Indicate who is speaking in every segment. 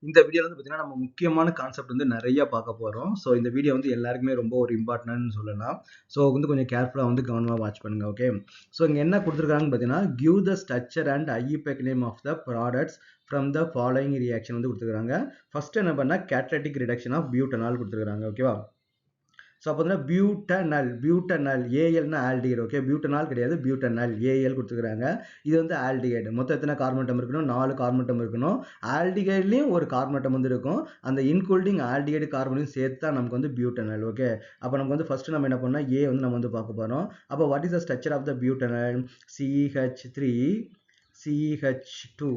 Speaker 1: இந்த வீடியோல வந்து பார்த்தீங்கன்னா, நம்ம முக்கியமான கான்செப்ட் வந்து நெறைய பார்க்க போறோம். ஸோ இந்த வீடியோ வந்து எல்லாருக்குமே ரொம்ப ஒரு இம்பார்ட்டன்ட்னு சொல்லலாம். ஸோ வந்து கொஞ்சம் கேர்ஃபுல்லா வந்து கவனமா வாட்ச் பண்ணுங்க. ஓகே. ஸோ இங்க என்ன குடுத்துருக்காங்கன்னு பார்த்தீங்கன்னா, give the structure and IUPAC name of the products from the following reaction வந்து குடுத்துருக்காங்க. ஃபர்ஸ்ட் என்ன பண்ணா கேட்டலிட்டிக் ரிடக்ஷன் ஆஃப் பியூட்டனால் குடுத்துருக்காங்க. ஓகேவா? ஸோ அப்போ வந்து பியூட்டனல் ஏஎல்னா ஆல்டிகைடு. ஓகே, பியூட்டனால் கிடையாது, பியூட்டனல் ஏஎல் கொடுத்துருக்காங்க. இது வந்து ஆல்டிகைடு. மொத்தம் எத்தனை கார்பன் இருக்கணும்? 4 கார்பன் இருக்கணும். ஆல்டிகைட்லையும் ஒரு கார்பன் வந்து இருக்கும். அந்த இன்க்ளூடிங் ஆல்டிகைடு கார்பனையும் சேர்த்து தான் நமக்கு வந்து பியூட்டனல். ஓகே, அப்போ நமக்கு வந்து ஃபர்ஸ்ட் நம்ம என்ன பண்ணோம், ஏ வந்து நம்ம வந்து பார்க்க போகிறோம். அப்போ what is the structure of the butanal? CH3 CH2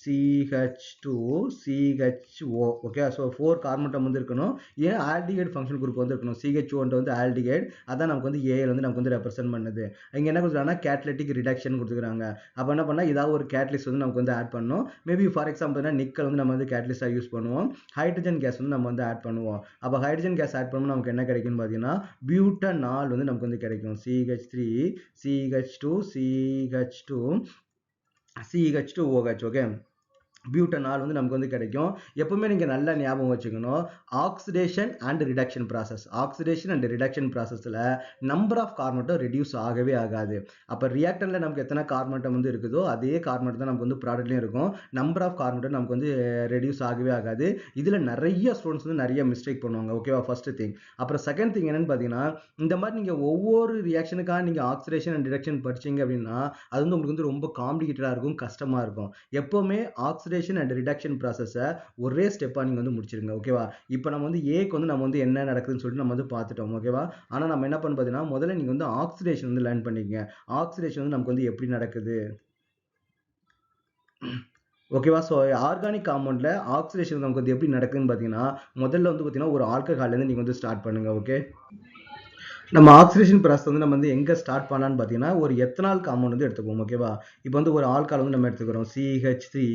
Speaker 1: CH2 CHO. Okay, so 4 carbon வந்து இருக்கணும். ஏன் ஆல்டிகைட் ஃபங்க்ஷன் குரூப் வந்து இருக்கணும். CHO வந்து ஆல்டிகைட், அதான் நமக்கு வந்து ஏஎல் வந்து நமக்கு வந்து ரெப்ரசென்ட் பண்ணுது. இங்கே என்ன கொடுத்துருக்காங்கன்னா கேட்டலிட்டிக் ரிடக்ஷன் கொடுத்துருக்காங்க. அப்போ என்ன பண்ணால் ஏதாவது ஒரு கேட்டலிஸ்ட் வந்து நமக்கு வந்து ஆட் பண்ணணும். மேபி ஃபார் எக்ஸாம்பிள் நிக்கல் வந்து நம்ம வந்து கேட்டலிஸ்டாக யூஸ் பண்ணுவோம். ஹைட்ரஜன் கேஸ் வந்து நம்ம வந்து ஆட் பண்ணுவோம். அப்போ ஹைட்ரஜன் கேஸ் ஆட் பண்ணும்போது நமக்கு என்ன கிடைக்கும்னு பார்த்தீங்கன்னா பியூட்டனால் வந்து நமக்கு வந்து கிடைக்கும். CH3 CH2 CH2 CH2OH. Okay, butanol வந்து நமக்கு வந்து கிடைக்கும். எப்பவுமே நீங்க நல்லா ஞாபகம் வச்சுக்கணும், ஆக்சிடேஷன் அண்ட் ரிடக்ஷன் ப்ராசஸ்ல நம்பர் ஆஃப் கார்பன் ரெடியூஸ் ஆகவே ஆகாது. அப்ப ரியாக்டன்ட்ல நமக்கு எத்தனை கார்பன் வந்து இருக்குதோ அதே கார்பன் தான் நமக்கு வந்து ப்ராடக்ட்லயும் இருக்கும். நம்பர் ஆஃப் கார்பன் நமக்கு வந்து ரெடியூஸ் ஆகவே ஆகாது. இதுல நிறைய ஸ்டூடெண்ட்ஸ் வந்து நிறைய மிஸ்டேக் பண்ணுவாங்க. ஓகேவா? First thing. அப்புறம் செகண்ட் திங் என்னன்னு பாத்தீங்கன்னா, இந்த மாதிரி நீங்க ஒவ்வொரு ரியாக்ஷனுக்காக நீங்க ஆக்சிடேஷன் அண்ட் ரிடக்ஷன் படிச்சீங்க அப்படின்னா அது வந்து உங்களுக்கு வந்து ரொம்ப காம்ப்ளிகேட்டடா இருக்கும், கஷ்டமா இருக்கும். எப்பவுமே ஆக்சிடேஷன் அண்ட் ரிடக்ஷன் ப்ராசஸை ஒரே ஸ்டெப்பா நீங்க வந்து முடிச்சிருங்க. ஓகேவா? இப்போ நம்ம வந்து ஏக்கு வந்து நம்ம வந்து என்ன நடக்குதுன்னு சொல்லிட்டு நம்ம வந்து பார்த்துட்டோம். ஓகேவா? ஆனா நம்ம என்ன பண்ண பார்த்தீங்கன்னா முதல்ல நீங்க வந்து ஆக்சிடேஷன் வந்து லேர்ன் பண்ணிக்கங்க. ஆக்சிடேஷன் வந்து நமக்கு வந்து எப்படி நடக்குது. ஓகேவா? ஸோ ஆர்கானிக் காம்பவுண்ட்ல ஆக்சிடேஷன் நமக்கு வந்து எப்படி நடக்குதுன்னு பார்த்தீங்கன்னா முதல்ல வந்து பார்த்தீங்கன்னா ஒரு ஆல்கஹால்ல இருந்து நீங்க வந்து ஸ்டார்ட் பண்ணுங்க. ஓகே, நம்ம ஆக்சிடேஷன் ப்ராசஸ் வந்து நம்ம வந்து எங்க ஸ்டார்ட் பண்ணலாம்னு பார்த்தீங்கன்னா ஒரு எத்தனால் காம்பவுண்ட் வந்து எடுத்துக்குவோம். ஓகேவா? இப்போ வந்து ஒரு ஆல்கால் வந்து நம்ம எடுத்துக்கிறோம். CH3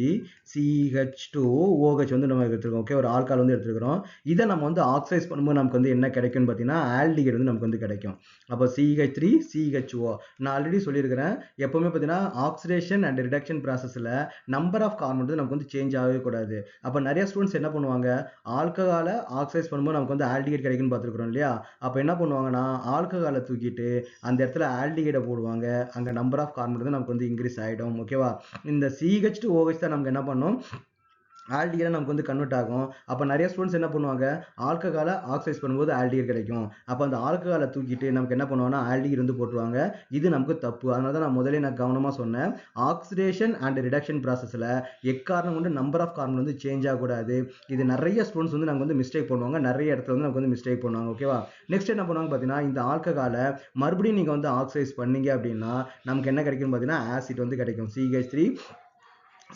Speaker 1: CH2OH வந்து நம்ம எடுத்துக்கிறோம். ஓகே, ஒரு ஆல்கால் வந்து எடுத்துக்கிறோம். இதை நம்ம வந்து ஆக்சைஸ் பண்ணும்போது நமக்கு வந்து என்ன கிடைக்கும்னு பார்த்தீங்கன்னா ஆல்டிகைடு வந்து நமக்கு வந்து கிடைக்கும். அப்போ CH3 CHO. நான் ஆல்ரெடி சொல்லியிருக்கிறேன், எப்பவுமே பார்த்தீங்கன்னா ஆக்சிடேஷன் அண்ட் ரிடக்ஷன் ப்ராசஸ்ல நம்பர் ஆஃப் கார்பன் வந்து நமக்கு வந்து சேஞ்ச் ஆகவே கூடாது. அப்போ நிறைய ஸ்டூடெண்ட்ஸ் என்ன பண்ணுவாங்க, ஆல்கஹாலை ஆக்சைஸ் பண்ணும்போது நமக்கு வந்து ஆல்டிகைடு கிடைக்கும்னு பார்த்துருக்கிறோம் இல்லையா? அப்போ என்ன பண்ணுவாங்கன்னா ஆல்கஹாலை தூக்கிட்டு அந்த இடத்துல ஆல்டிகைடை போடுவாங்க. அங்கே நம்பர் ஆஃப் கார்பன் வந்து நமக்கு வந்து இன்க்ரீஸ் ஆகிடும். ஓகேவா? இந்த CH2OH தான் நமக்கு என்ன பண்ணும், ஆல்டிகைடா நமக்கு வந்து கன்வெர்ட் ஆகும். அப்போ நிறைய ஸ்டூடெண்ட்ஸ் என்ன பண்ணுவாங்க, ஆல்கஹாலை ஆக்சைஸ் பண்ணும்போது ஆல்டிகைட் கிடைக்கும். அப்போ அந்த ஆல்கஹாலை தூக்கிட்டு நமக்கு என்ன பண்ணுவாங்கன்னா ஆல்டிகைட் வந்து போட்டுருவாங்க. இது நமக்கு தப்பு. அதனால தான் நான் முதலே கவனமாக சொன்னேன், ஆக்சிடேஷன் அண்ட் ரிடக்ஷன் ப்ராசஸில் எக்காரணம் கொண்டு நம்பர் ஆஃப் கார்பன் வந்து சேஞ்ச் ஆகக்கூடாது. இது நிறைய ஸ்டூடெண்ட்ஸ் வந்து நமக்கு வந்து மிஸ்டேக் பண்ணுவாங்க, நிறைய இடத்துல வந்து நமக்கு வந்து மிஸ்டேக் பண்ணுவாங்க. ஓகேவா? நெக்ஸ்ட் என்ன பண்ணுவாங்க பார்த்தீங்கன்னா, இந்த ஆல்கஹாலை மறுபடியும் நீங்கள் வந்து ஆக்சைஸ் பண்ணீங்க அப்படின்னா நமக்கு என்ன கிடைக்கும்னு பார்த்தீங்கன்னா ஆசிட் வந்து கிடைக்கும். CH3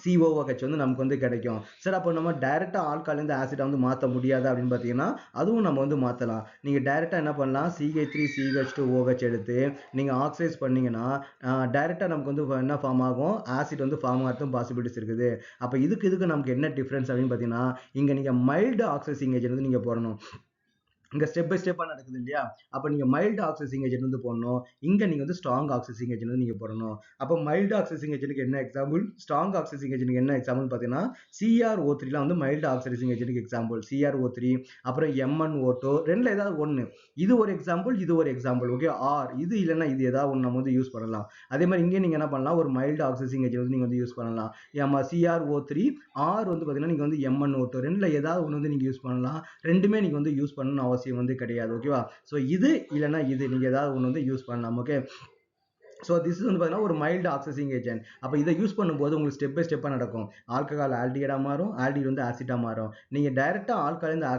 Speaker 1: COOH வந்து நமக்கு வந்து கிடைக்கும். சார் அப்போ நம்ம டைரக்டா ஆல்கஹால்லேருந்து ஆசிடை வந்து மாற்ற முடியாது அப்படின்னு பார்த்தீங்கன்னா அதுவும் நம்ம வந்து மாற்றலாம். நீங்கள் டைரக்டா என்ன பண்ணலாம், CH3 CH2OH எடுத்து நீங்கள் ஆக்சைஸ் பண்ணீங்கன்னா டைரக்டா நமக்கு வந்து என்ன ஃபார்ம் ஆகும், ஆசிட் வந்து ஃபார்ம் ஆகிறதும் பாசிபிலிட்டிஸ் இருக்குது. அப்போ இதுக்கு நமக்கு என்ன டிஃப்ரென்ஸ் அப்படின்னு பார்த்தீங்கன்னா, இங்கே நீங்கள் மைல்டு ஆக்சைசிங் ஏஜென்ட் வந்து நீங்கள் போடணும். இங்க ஸ்டெப் பை ஸ்டெப்பா நடக்குது இல்லையா? அப்ப நீங்க மைல்டு ஆக்சைசிங் ஏஜென்ட் வந்து போடணும். இங்க நீங்க வந்து ஸ்ட்ராங் ஆக்சைசிங் ஏஜென்ட் வந்து நீங்க போடணும். அப்ப மைல்டு ஆக்சைசிங் ஏஜென்ட்க்கு என்ன எக்ஸாம்பிள், ஸ்ட்ராங் ஆக்சைசிங் ஏஜென்ட்க்கு என்ன எக்ஸாம்பிள் பார்த்தீங்கன்னா CrO3 வந்து மைல்டு ஆக்சைசிங் ஏஜென்ட்க்கு எக்ஸாம்பிள். CrO3 அப்புறம் MnO2 ரெண்டுல ஏதாவது ஒண்ணு. இது ஒரு எக்ஸாம்பிள், இது ஒரு எக்ஸாம்பிள். ஓகே, ஆர் இது இல்லைன்னா இது ஏதாவது ஒன்று நம்ம வந்து யூஸ் பண்ணலாம். அதே மாதிரி இங்கே நீங்க என்ன பண்ணலாம், ஒரு மைல்டு ஆக்சைசிங் ஏஜென்ட் வந்து நீங்க வந்து யூஸ் பண்ணலாம். CrO3 ஆர் வந்து பார்த்தீங்கன்னா நீங்க வந்து MnO2 ரெண்டுல ஏதாவது ஒன்று வந்து நீங்க யூஸ் பண்ணலாம். ரெண்டுமே நீங்க வந்து யூஸ் பண்ணணும் அவசியம் வந்து கிடையாது. ஓகேவா? ஸோ இது இல்லைன்னா இது நீங்க ஏதாவது ஒன்று வந்து யூஸ் பண்ணலாம். ஓகே, ஸோ திஸ் வந்து பார்த்தீங்கன்னா ஒரு மைல்டு ஆக்சைசிங் ஏஜென்ட். அப்போ இதை யூஸ் பண்ணும்போது உங்களுக்கு ஸ்டெப் பை ஸ்டெப்பாக நடக்கும். ஆல்கஹால் ஆல்டிகைடாக மாறும், ஆல்டிகைட் வந்து ஆசிட்டாக மாறும். நீங்கள் டைரெக்டாக ஆல்கஹாலேருந்து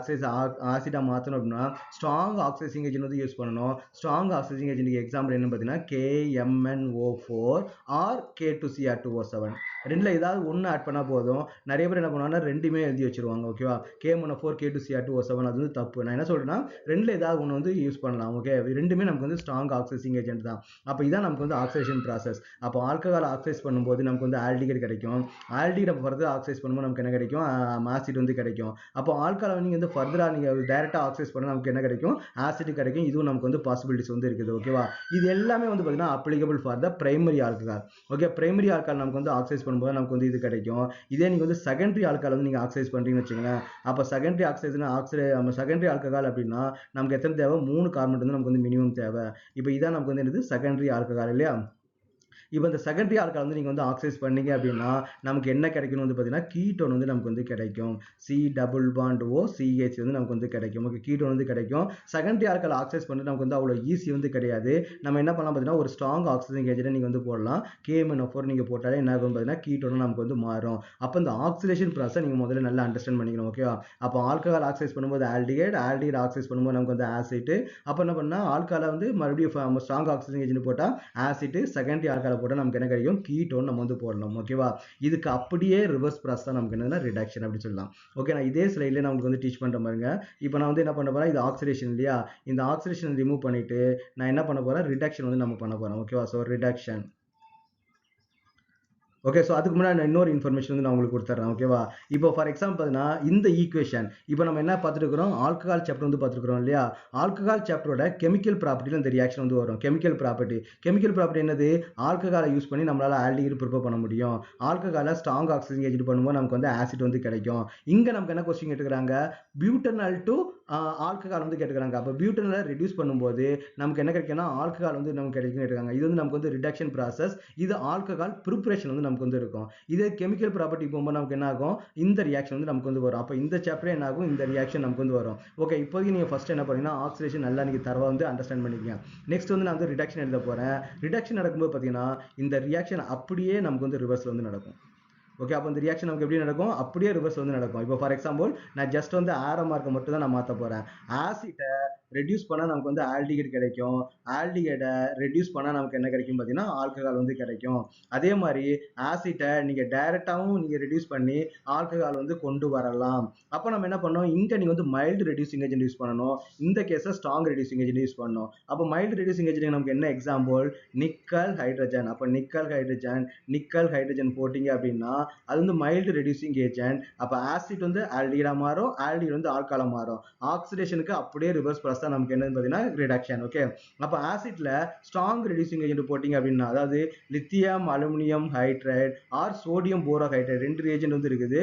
Speaker 1: ஆசிட்டாக மாற்றணும் அப்படின்னா ஸ்ட்ராங் ஆக்சைசிங் ஏஜென்ட் வந்து யூஸ் பண்ணணும். ஸ்ட்ராங் ஆக்சைசிங் ஏஜென்ட்க்கு எக்ஸாம்பிள் என்ன பார்த்தீங்கன்னா KMnO4 ஆர் K2Cr2O7. ரெண்டுல ஏதாவது ஒன்று ஆட் பண்ணால் போதும். நிறைய பேர் என்ன பண்ணுவாங்கன்னா ரெண்டுமே எழுதி வச்சிருவாங்க. ஓகேவா? KMnO4 K2Cr2O7 அது வந்து தப்பு. நான் என்ன சொல்றேன்னா ரெண்டுல ஏதாவது ஒன்று வந்து யூஸ் பண்ணலாம். ஓகே, ரெண்டுமே நமக்கு வந்து ஸ்ட்ராங் ஆக்சைசிங் ஏஜென்ட் தான். அப்போ இதான் நமக்கு நமக்கு வந்து ஆக்சிடேஷன் ப்ராசஸ். அப்போ ஆல்கஹால் ஆக்சைஸ் பண்ணும்போது நமக்கு வந்து ஆல்டிகைட் கிடைக்கும். ஆல்டிகைட் அப்போ ஃபர்தர் ஆக்சைஸ் பண்ணும்போது நமக்கு என்ன கிடைக்கும்? ஆசிட் வந்து கிடைக்கும். அப்போ ஆல்கஹாலை நீங்கள் வந்து ஃபர்தராக நீங்கள் டைரெக்டாக ஆக்சைஸ் பண்ண நமக்கு என்ன கிடைக்கும்? ஆசிட் கிடைக்கும். இதுவும் நமக்கு வந்து பாசிபிலிட்டிஸ் வந்து இருக்குது. ஓகேவா? இது எல்லாமே வந்து பார்த்தீங்கன்னா applicable for the primary alcohol. Okay, primary alcohol நமக்கு வந்து ஆக்சைஸ் பண்ணும்போது நமக்கு வந்து இது கிடைக்கும். இதே நீங்கள் வந்து செகண்டரி ஆல்கஹால் வந்து நீங்கள் ஆக்சைஸ் பண்ணுறீங்கன்னு வச்சுங்களேன். அப்போ செகண்டரி செகண்டரி ஆல்கஹால் அப்படின்னா நமக்கு எத்தனை தேவை? 3 கார்பன் வந்து நமக்கு வந்து மினிமம் தேவை. இப்போ இதான் நமக்கு வந்து என்னது? செகண்டரி ஆல்கஹால் இல்லையா? இப்போ இந்த செகண்டரி ஆல்கஹால் வந்து நீங்கள் வந்து ஆக்சைஸ் பண்ணீங்க அப்படின்னா நமக்கு என்ன கிடைக்கணும் வந்து பார்த்தீங்கன்னா கீட்டோன் வந்து நமக்கு வந்து கிடைக்கும். C double bond O CH வந்து நமக்கு வந்து கிடைக்கும். ஓகே, கீட்டோன் வந்து கிடைக்கும். செகண்டரி ஆல்கஹால் ஆக்சைஸ் பண்ணுறது நமக்கு வந்து அவ்வளோ ஈஸி வந்து கிடையாது. நம்ம என்ன பண்ணலாம் பார்த்தீங்கன்னா ஒரு ஸ்ட்ராங் ஆக்சிஜன் ஏஜென்ட் நீங்கள் வந்து போடலாம். KMnO4 நீங்கள் போட்டாலே என்ன ஆகும் பார்த்தீங்கன்னா கீட்டோன் நமக்கு வந்து மாறும். அப்போ இந்த ஆக்சிடேஷன் ப்ராசஸ் நீங்கள் முதல்ல நல்லா அண்டர்ஸ்டாண்ட் பண்ணிக்கணும். ஓகேவா? அப்போ ஆல்கஹால் ஆக்சைஸ் பண்ணும்போது ஆல்டிகைட் ஆக்சைஸ் பண்ணும்போது நமக்கு வந்து ஆசிட். அப்போ என்ன பண்ணால் ஆல்கஹாலை வந்து மறுபடியும் ஸ்ட்ராங் ஆக்சிஜன் ஏஜென்ட் போட்டால் ஆசிட், செகண்டரி ஆல்கஹாலை போட்டால் நமக்கு என்ன கிடைக்கும்? கீட்டோன் நம்ம வந்து போடணும். ஓகேவா? இதுக்கு அப்படியே ரிவர்ஸ் ப்ராசஸ் தான் நமக்கு என்னன்னா ரிடக்ஷன் அப்படி சொல்லலாம். ஓகே, நான் இதே ஸ்லைட்ல நான் உங்களுக்கு வந்து டீச் பண்ற பாருங்க. இப்போ நான் வந்து என்ன பண்ண போறேன்? இது ஆக்சிடேஷன் இல்லையா? இந்த ஆக்சிடேஷன் ரிமூவ் பண்ணிட்டு நான் என்ன பண்ண போறேன்? ரிடக்ஷன் வந்து நம்ம பண்ண போறோம். ஓகேவா? So reduction. ஓகே, ஸோ அதுக்கு முன்னாடி நான் இன்னொரு இன்ஃபர்மேஷன் வந்து நான் உங்களுக்கு கொடுத்துட்றேன். ஓகேவா? இப்போ ஃபார் எக்ஸாம்பிள் பார்த்தீங்கன்னா இந்த ஈக்குவேஷன் இப்போ நம்ம என்ன பார்த்துருக்கிறோம்? ஆல்கஹால் சாப்டர் வந்து பார்த்துருக்கிறோம் இல்லையா? ஆல்கஹால் சாப்டரோட கெமிக்கல் ப்ராப்பர்ட்டியில் இந்த ரியாக்ஷன் வந்து வரும். கெமிக்கல் ப்ராப்பர்ட்டி என்னது? ஆல்கஹாலை யூஸ் பண்ணி நம்மளால ஆல்டிஹைட் ப்ரிப்பேர் பண்ண முடியும். ஆல்கஹாலை ஸ்ட்ராங் ஆக்சிஜன் ஏஜென்ட் பண்ணும்போது நமக்கு வந்து ஆசிட் வந்து கிடைக்கும். இங்கே நமக்கு என்ன கொஸ்டின் கேட்டுக்கிறாங்க? பியூட்டனால் டு ஆல்கஹால் வந்து கேட்டுக்கிறாங்க. அப்போ பியூட்டனலை ரெடியூஸ் பண்ணும்போது நமக்கு என்ன கிடைக்கும்னா ஆல்கஹால் வந்து நமக்கு கிடைக்கும் கேட்டுருக்காங்க. இது வந்து நமக்கு வந்து ரிடக்ஷன் ப்ராசஸ். இது ஆல்கஹால் ப்ரிப்பரேஷன் வந்து நமக்கு வந்து இருக்கும். இதே கெமிக்கல் ப்ராப்பர்ட்டி போகும்போது நமக்கு என்ன ஆகும்? இந்த ரியாக்ஷன் வந்து நமக்கு வந்து வரும். அப்போ இந்த சாப்டர் என்ன ஆகும்? இந்த ரியாக்ஷன் நமக்கு வந்து வரும். ஓகே, இப்போதைக்கு நீங்கள் ஃபர்ஸ்ட் என்ன பண்ணீங்கன்னா ஆக்சிடேஷன் நல்லா நீங்கள் தரவா வந்து அண்டர்ஸ்டாண்ட் பண்ணிக்கங்க. நெக்ஸ்ட் வந்து நான் வந்து ரிடக்ஷன் எழுத போறேன். ரிடக்ஷன் நடக்கும்போது பார்த்தீங்கன்னா இந்த ரியாக்ஷன் அப்படியே நமக்கு வந்து ரிவர்ஸ்ல வந்து நடக்கும். ஓகே, அப்போ இந்த ரியாக்ஷன் நமக்கு எப்படி நடக்கும்? அப்படியே ரிவர்ஸ் வந்து நடக்கும். இப்போ ஃபார் எக்ஸாம்பிள் நான் ஜஸ்ட் வந்து ஆரோ மார்க்கை மட்டும் தான் நான் மாற்ற போறேன். ஆசிட்டை ரெடியூஸ் பண்ணால் நமக்கு வந்து ஆல்டிகைட் கிடைக்கும். ஆல்டிகைடை ரெடியூஸ் பண்ணால் நமக்கு என்ன கிடைக்கும் பார்த்தீங்கன்னா ஆல்கஹால் வந்து கிடைக்கும். அதே மாதிரி ஆசிட்டை நீங்கள் டைரெக்டாகவும் நீங்கள் ரெடியூஸ் பண்ணி ஆல்கஹால் வந்து கொண்டு வரலாம். அப்போ நம்ம என்ன பண்ணோம்? இங்கே நீங்கள் வந்து மைல்டு ரெடியூசிங் ஏஜென்ட் யூஸ் பண்ணணும். இந்த கேஸில் ஸ்ட்ராங் ரெடியூசிங் ஏஜென்ட் யூஸ் பண்ணணும். அப்போ மைல்டு ரெடியூசிங் ஏஜென்ட் நமக்கு என்ன எக்ஸாம்பிள்? Nickel hydrogen. அப்போ நிக்கல் ஹைட்ரஜன் போட்டிங்க அப்படின்னா அது வந்து மைல்டு ரெடியூசிங் ஏஜென்ட். அப்போ ஆசிட் வந்து ஆல்டிகைடா மாறும், ஆல்டிகைட் வந்து ஆல்கஹாலா மாறும். ஆக்சிடேஷனுக்கு அப்படியே ரிவர்ஸ் ப்ராசஸ் தான் நமக்கு என்னன்னு பார்த்தீங்கன்னா ரிடக்ஷன். ஓகே, அப்போ ஆசிட்ல ஸ்ட்ராங் ரெடியூசிங் ஏஜென்ட் போட்டிங்க அப்படின்னா அதாவது lithium aluminium hydride or sodium borohydride 2 reagent வந்து இருக்குது.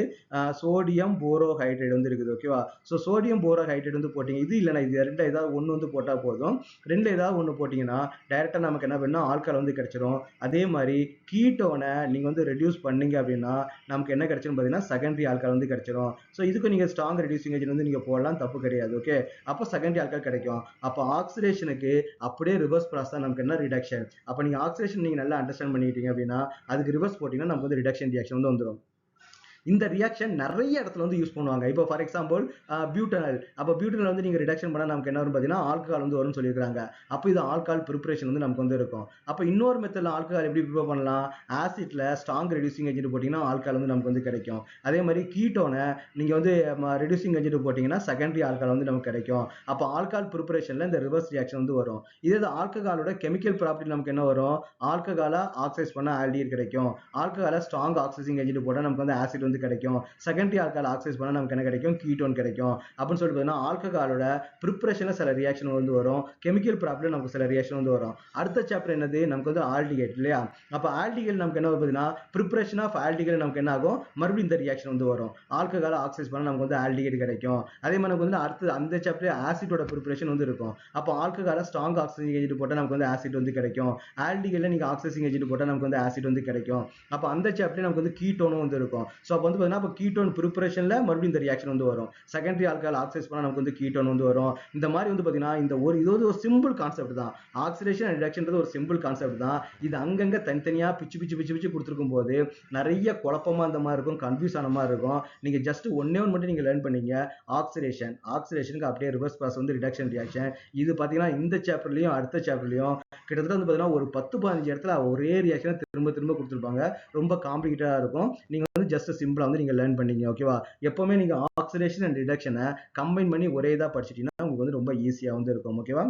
Speaker 1: சோடியம் போரோ ஹைட்ரைடு வந்து இருக்குது. ஓகேவா? ஸோ சோடியம் போரோ ஹைட்ரைடு வந்து போட்டிங்க. இது இல்லைனா இது ரெண்டு ஏதாவது ஒன்று வந்து போட்டால் போதும். ரெண்டு ஏதாவது ஒன்று போட்டிங்கன்னா டைரெக்டாக நமக்கு என்ன பண்ணால் ஆல்கஹால் வந்து கிடைச்சிரும். அதே மாதிரி கீட்டோனை நீங்கள் வந்து ரெடியூஸ் பண்ணீங்க அப்படின்னா நமக்கு என்ன கிடைச்சிரும் பார்த்தீங்கன்னா செகண்டரி ஆல்கஹால் வந்து கிடைச்சிரும். ஸோ இதுக்கு நீங்கள் ஸ்ட்ராங் ரெடியூசிங் ஏஜென்ட் வந்து நீங்கள் போடலாம், தப்பு கிடையாது. ஓகே, அப்போ செகண்டரி ஆல்கஹால் கிடைக்கும். அப்போ ஆக்சிடேஷனுக்கு அப்படியே ரிவர்ஸ் ப்ராசஸ் தான் நமக்கு என்ன ரிடக்ஷன். அப்போ நீங்கள் ஆக்சிடேஷன் நீங்கள் நல்லா அண்டர்ஸ்டாண்ட் பண்ணிட்டீங்க அப்படின்னா அதுக்கு ரிவர்ஸ் போட்டிங்கன்னா நமக்கு வந்து ரிடக்ஷன் ரியாக்ஷன் வந்து வந்துடும். இந்த ரியாக்ஷன் நிறைய இடத்துல வந்து யூஸ் பண்ணுவாங்க. இப்போ ஃபார் எக்ஸாம்பிள் பியூட்டனல். அப்போ பியூட்டனல் வந்து நீங்கள் ரிடக்ஷன் பண்ணால் நமக்கு என்ன வரும் பார்த்தீங்கன்னா ஆல்கஹால் வந்து வரும்னு சொல்லியிருக்காங்க. அப்போ இது ஆல்கஹால் ப்ரிப்பரேஷன் வந்து நமக்கு வந்து இருக்கும். அப்போ இன்னொரு மெத்தடில் ஆல்கஹால் எப்படி ப்ரிப்பேர் பண்ணலாம்? ஆசிட்ல ஸ்ட்ராங் ரெடியூசிங் ஏஜென்ட் போட்டிங்கன்னா ஆல்கஹால் வந்து நமக்கு வந்து கிடைக்கும். அதே மாதிரி கீட்டோனை நீங்கள் வந்து ரெடியூசிங் ஏஜென்ட் போட்டிங்கன்னா செகண்டரி ஆல்கஹால் வந்து நமக்கு கிடைக்கும். அப்போ ஆல்கஹால் ப்ரிப்பரேஷனில் இந்த ரிவர்ஸ் ரியாக்ஷன் வந்து வரும். இதே ஆல்கஹாலோட கெமிக்கல் ப்ராப்பர்ட்டி நமக்கு என்ன வரும்? ஆல்கஹாலை ஆக்சைஸ் பண்ண ஆல்டிஹைட் கிடைக்கும். ஆல்கஹாலை ஸ்ட்ராங் ஆக்சிசிங் ஏஜென்ட் போட்டால் நமக்கு வந்து ஆசிட் வந்து கிடைக்கும். செகண்டரி ஆல்கஹால் ஆக்சைஸ் பண்ணா நமக்கு என்ன கிடைக்கும்? கீட்டோன் கிடைக்கும். அப்படின்னு சொல்லிட்டு பார்த்தீங்கன்னா ஆல்கஹாலோட ப்ரிப்பரேஷன்ல சில ரியாக்ஷன் வந்து வரும். கெமிக்கல் ப்ராப்பர்ட்டில நமக்கு சில ரியாக்ஷன் வந்து வரும். அடுத்த சாப்டர் என்னது? நமக்கு வந்து ஆல்டிஹைட் இல்லையா? அப்போ ஆல்டிஹைட் நமக்கு என்ன பார்த்தீங்கன்னா ப்ரிப்பரேஷன் ஆஃப் ஆல்டிஹைட் நமக்கு என்ன ஆகும்? மறுபடியும் இந்த ரியாக்ஷன் வந்து வரும். ஆல்கஹாலை ஆக்சைஸ் பண்ணா நமக்கு வந்து ஆல்டிஹைட் கிடைக்கும். அதே மாதிரி நமக்கு வந்து அடுத்து அந்த சாப்டர் ஆசிட்டோட ப்ரிப்பரேஷன் வந்து இருக்கும். அப்போ ஆல்கஹாலை ஸ்ட்ராங் ஆக்சிஜன் ஏஜென்ட் போட்டால் நமக்கு வந்து ஆசிட் வந்து கிடைக்கும். ஆல்டிஹைட்ல நீங்க ஆக்சிசிங் ஏஜென்ட் போட்டால் நமக்கு வந்து ஆசிட் வந்து கிடைக்கும். அப்போ அந்த சாப்டர் நமக்கு வந்து கீட்டோனும் வந்து இருக்கும். ஸோ அப்போ வந்து பார்த்தீங்கன்னா கீட்டோன் ப்ரிப்பரேஷன்ல மறுபடியும் இந்த ரியாக்ஷன் வந்து வரும். செகண்டரி ஆல்கஹால் ஆக்சைஸ் பண்ணா நமக்கு வந்து கீட்டோன் வந்து வரும். இந்த மாதிரி வந்து பாத்தீங்கன்னா இந்த இது ஒரு சிம்பிள் கான்செப்ட் தான். ஆக்சிடேஷன் அண்ட் ரிடக்ஷன்றது ஒரு சிம்பிள் கான்செப்ட் தான். இது அங்கங்க தனித்தனியா பிச்சு கொடுத்துருக்கும் போது நிறைய குழப்பமா இந்த மாதிரி இருக்கும், கன்ஃபியூஸ் ஆன மாதிரி இருக்கும். நீங்க ஜஸ்ட் ஒன்னே மட்டும் நீங்க லேர்ன் பண்ணீங்க. ஆக்சிடேஷனுக்கு அப்படியே ரிவர்ஸ் ப்ராசஸ் வந்து ரிடக்ஷன் ரியாக்ஷன். இது பாத்தீங்கன்னா இந்த சாப்டர்லயும் அடுத்த சாப்டர்லயும் கிட்டத்தட்ட வந்து பாத்தீங்கன்னா ஒரு 10-15 இடத்துல ஒரே ரியாக்ஷனை திரும்ப கொடுத்துருப்பாங்க. ரொம்ப காம்ப்ளிகேட்டடா இருக்கும். நீங்க வந்து ஜஸ்ட் சிம்பிளா வந்து நீங்க லேர்ன் பண்ணீங்க. ஓகேவா? எப்பவுமே நீங்க ஆக்சிடேஷன் அண்ட் ரிடக்ஷனை கம்பைன் பண்ணி ஒரே இதா படிச்சிட்டீங்கன்னா உங்களுக்கு வந்து ரொம்ப ஈஸியா வந்து இருக்கும். ஓகேவா?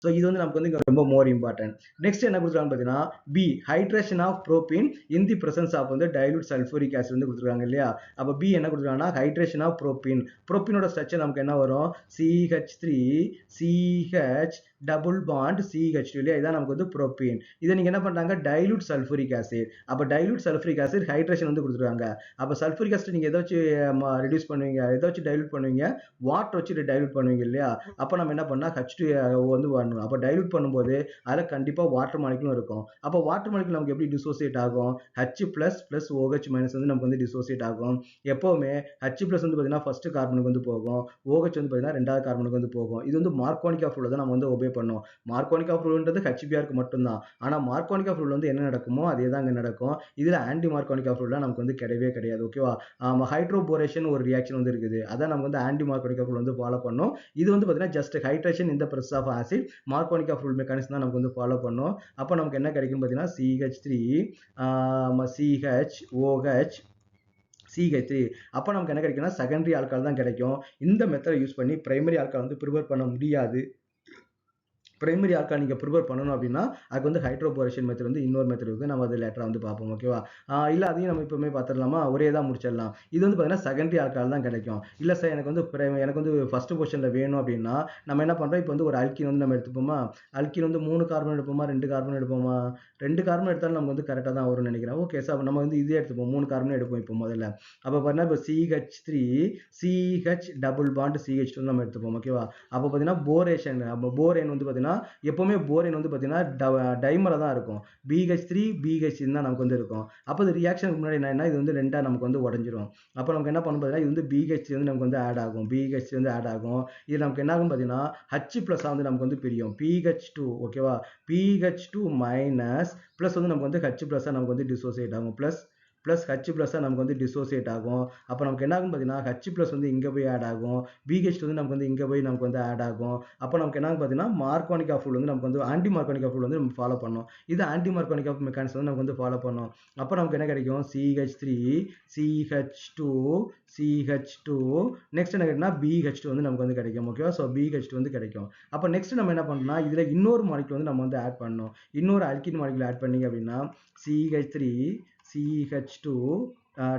Speaker 1: ஸோ இது வந்து நமக்கு வந்து இங்க ரொம்ப மோர் இம்பார்ட்டன்ட். நெக்ஸ்ட் என்ன கொடுத்துருக்காங்க பார்த்தீங்கன்னா B hydration of propene in the presence of வந்து டைலூட் சல்ஃபூரிக் ஆசிட் வந்து கொடுத்துருக்காங்க இல்லையா. அப்போ பி என்ன கொடுத்துருக்காங்கன்னா ஹைட்ரேஷன் ஆஃப் ப்ரோபீன். ப்ரோபீனோட ஸ்ட்ரக்சர் நமக்கு என்ன வரும், CH3 CH double bond CH2 இல்லையா, இதான் நமக்கு வந்து ப்ரோபீன். இதை நீங்க என்ன பண்றாங்க, டைலூட் சல்ஃபூரிக் ஆசிட். அப்போ டைலூட் சல்ஃபூரிக் ஆசிட் ஹைட்ரேஷன் வந்து கொடுத்துருக்காங்க. அப்போ சல்ஃபூரிக் ஆசிட் நீங்க ஏதாச்சும் ரெடியூஸ் பண்ணுவீங்க, ஏதாச்சும் டைலூட் பண்ணுவீங்க, வாட்டர் வச்சு டைலூட் பண்ணுவீங்க இல்லையா. அப்போ நம்ம என்ன பண்ணா H2O வந்து வரணும். அப்போ டைலூட் பண்ணும்போது அதில் கண்டிப்பா வாட்டர் மாலிகுலும் இருக்கும். அப்போ வாட்டர் மாலிகுல் நமக்கு எப்படி டிசோசியேட் ஆகும், H plus plus OH minus வந்து நமக்கு வந்து டிசோசியேட் ஆகும். எப்பவுமே H பிளஸ் வந்து பார்த்தீங்கன்னா ஃபர்ஸ்ட் கார்பனுக்கு வந்து போகும், OH வந்து பார்த்தீங்கன்னா ரெண்டாவது கார்பனுக்கு வந்து போகும். இது வந்து மார்க்கோனிக் ஆஃப் ரூல் தான் நம்ம வந்து ஒபே பண்ணோம். மார்க்கோனிக் ஆஃப் ரூல்ன்றது HBrக்கு மட்டும்தான். ஆனா மார்க்கோனிக் ஆஃப் ரூல் வந்து என்ன நடக்குமோ அதே தான் இங்க நடக்கும். இதுல ஆன்டி மார்க்கோனிக் ஆஃப் ரூல் நமக்கு வந்து கிடையவே கிடையாது. ஓகேவா. ஹைட்ரோபோரேஷன் ஒரு ரியாக்ஷன் வந்து இருக்குது, அதான் நம்ம வந்து ஆன்டி மார்க்கோனிக் ஆஃப் ரூல் வந்து ஃபாலோ பண்ணோம். இது வந்து பார்த்தீங்கன்னா ஜஸ்ட் ஹைட்ரேஷன் இந்த press of acid, Markovnikov of rule mechanism தான் நமக்கு வந்து ஃபாலோ பண்ணோம். அப்போ நமக்கு என்ன கிடைக்கும் பார்த்தீங்கன்னா CH3 CHOH CH3. அப்போ நமக்கு என்ன கிடைக்கும்னா செகண்டரி ஆல்கஹால் தான் கிடைக்கும். இந்த மெத்தடை யூஸ் பண்ணி பிரைமரி ஆல்கஹால் வந்து ப்ரிப்பேர் பண்ண முடியாது. பிரைமரி ஆல்கஹால் நீங்க ப்ரிப்பேர் பண்ணணும் அப்படின்னா அதுக்கு வந்து ஹைட்ரோபோரேஷன் மெத்தட் வந்து இன்னொரு மெத்தட் இருக்கு, நம்ம அது லேட்டரா வந்து பார்ப்போம். ஓகேவா. இல்ல அதையும் நம்ம இப்பவுமே பார்த்துடலாமா, ஒரே தான் முடிச்சிடலாம். இது வந்து பார்த்தீங்கன்னா செகண்டரி ஆல்கஹால் தான் கிடைக்கும். இல்ல சார் எனக்கு வந்து எனக்கு வந்து ஃபர்ஸ்ட் பொசிஷன்ல வேணும் அப்படின்னா நம்ம என்ன பண்றோம், இப்போ வந்து ஒரு அல்கின் வந்து நம்ம எடுத்துப்போமா, அல்கின் வந்து 3 கார்பன் எடுப்போமா 2 கார்பன் எடுப்போமா, 2 கார்பன் எடுத்தாலும் நமக்கு வந்து கரெக்டாக தான் வரும்னு நினைக்கிறேன். ஓகே சார் நம்ம வந்து இதே எடுத்துப்போம், 3 கார்பன் எடுப்போம் இப்போ முதல்ல. அப்போ பார்த்தீங்கன்னா இப்போ CH3 CH double bond CH2 நம்ம எடுத்துப்போம். ஓகேவா. அப்போ பார்த்தீங்கன்னா போரேஷன், அப்போ போரேன் வந்து பார்த்தீங்கன்னா எப்பவுமே போரின் வந்து பார்த்தீங்கன்னா டைமரா தான் இருக்கும். BH3 BH தான் நமக்கு வந்து இருக்கும். அப்போ இந்த ரியாக்ஷனுக்கு முன்னாடி என்ன இது வந்து ரெண்டா நமக்கு வந்து உடஞ்சிரும். அப்போ நமக்கு என்ன பண்ணும் பார்த்தீங்கன்னா இது வந்து BH வந்து நமக்கு வந்து ஆட் ஆகும், BH வந்து ஆட் ஆகும். இது நமக்கு என்ன ஆகும் பார்த்தீங்கன்னா H பிளஸ் வந்து நமக்கு வந்து பிரியும் PH2. ஓகேவா. PH2 மைனஸ் பிளஸ் வந்து நமக்கு வந்து H பிளஸ் நமக்கு வந்து டிசோசியேட் ஆகும், பிளஸ் பிளஸ் H பிளஸ் நமக்கு வந்து டிசோசியேட் ஆகும். அப்போ நமக்கு என்ன ஆகும் பார்த்தீங்கன்னா H பிளஸ் வந்து இங்கே போய் ஆட் ஆகும், BH வந்து நமக்கு வந்து இங்கே போய் நமக்கு வந்து ஆட் ஆகும். அப்போ நமக்கு என்ன ஆகும் பார்த்தீங்கன்னா மார்க்கோனிக் ஆஃப் ரூல் வந்து நமக்கு வந்து ஆன்டி மார்க்கோனிக் ஆஃப் ரூல் வந்து நம்ம ஃபாலோ பண்ணோம். இது ஆன்டி மார்க்கோனிக் ஆஃப் மெக்கானிசம் வந்து நமக்கு வந்து ஃபாலோ பண்ணோம். அப்போ நமக்கு என்ன கிடைக்கும், CH3 CH2 CH2 நெக்ஸ்ட் என்ன கிடைக்கும்னா BH2 வந்து நமக்கு வந்து கிடைக்கும். ஓகேவா. ஸோ BH2 வந்து கிடைக்கும். அப்போ நெக்ஸ்ட் நம்ம என்ன பண்ணோம்னா இதில் இன்னொரு மாலிகுல் வந்து நம்ம வந்து ஆட் பண்ணணும். இன்னொரு அல்கின் மாலிகுல் ஆட் பண்ணீங்க அப்படின்னா CH3 CH2